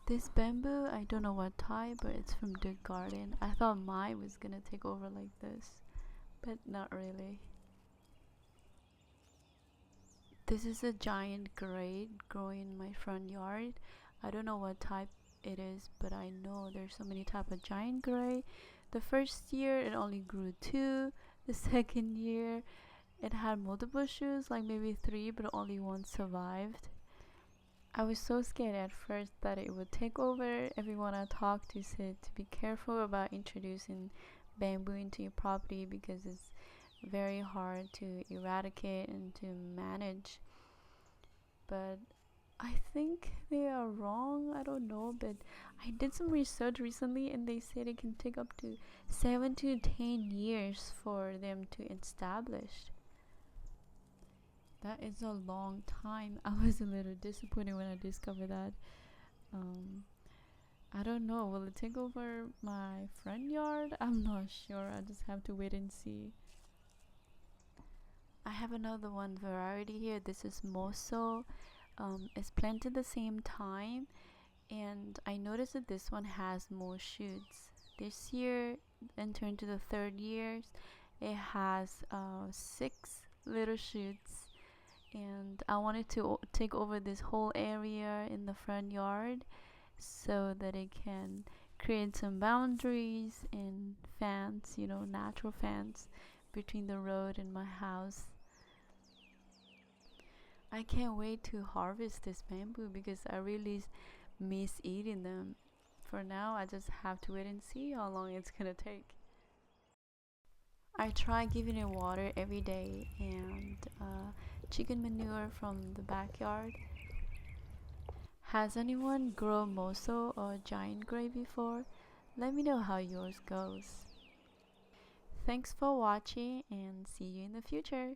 This bamboo, I don't know what type, but it's from the garden. I thought mine was gonna take over like this, but not really. This is a giant grade growing in my front yard. I don't know what type it is, but I know there's so many type of giant gray. The first year it only grew two. The second year it had multiple shoots, like maybe three, but only one survived. I was so scared at first that it would take over. Everyone I talked to said to be careful about introducing bamboo into your property because it's very hard to eradicate and to manage. But I think they are wrong. I don't know, but I did some research recently and they said it can take up to 7 to 10 years for them to establish. That is a long time. I was a little disappointed when I discovered that. Um, I don't know. Will it take over my front yard? I'm not sure. I just have to wait and see. I have another one variety here. This is Moso. It's planted the same time, and I noticed that this one has more shoots. This year, entering into the third year, it has 6 little shoots, and I wanted to take over this whole area in the front yard so that it can create some boundaries and fence, natural fence between the road and my house. I can't wait to harvest this bamboo because I really miss eating them. For now, I just have to wait and see how long it's gonna take. I try giving it water every day and chicken manure from the backyard. Has anyone grown moso or giant gray before? Let me know how yours goes. Thanks for watching and see you in the future.